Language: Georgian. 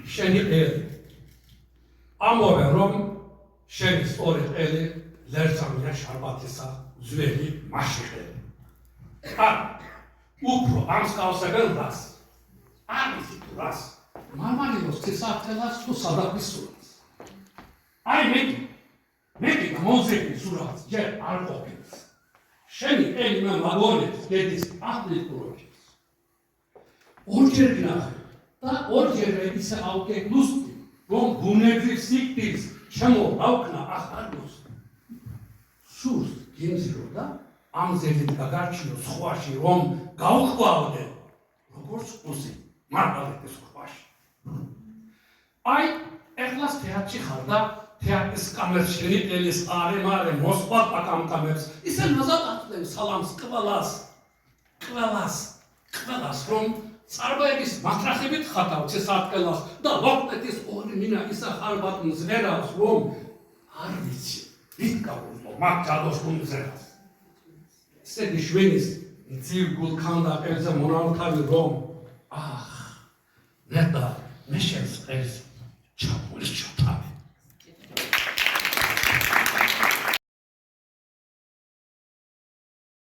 შენი ყელი. ამოვე რომ შენი სწორი ყელი ლერწამია შარბათისა ძველი მაშიყელი. უფრო ამსკავსებელ რას. არ იცი თუ რას. მარმარილოს ცისარტელას თუ სადაფის სურათს. აი მეგი გამოზეგი სურათს ჯერ არ ყოფილს. შენი ყელი მე მაგონებს გედის ახლიკუროჩის. ორჯერ გნახე და ორჯერე ისე ავგეგლუსტი რომ ბუნებრივ სიკვდილს შემოვავქნა ახალოს. სურს გიმზირო და ამზედით გაგარჩინო სხვაში რომ გავხვავდე როგორც უზი მარტალეთის სხვაში. აი ეხლას თეატრში ხარ და თეატრის კამერში ყელის არე მოსყვა პაკამკამებს ისე ნაზად ახდენ სალამს ყველას რომ წარბაების მათრახებით ხათავ ცისარტყელას და ლოყტეთის ორი მინა ისა ხარბათ მზერავს რომ არ ვიცი ვით გავუძლო მაგ ჯადოს მზერავს. ესეთი შვენის მძივ გულქანდა ყელზე მონალთავი რომ ნეტა მე შენს ყელს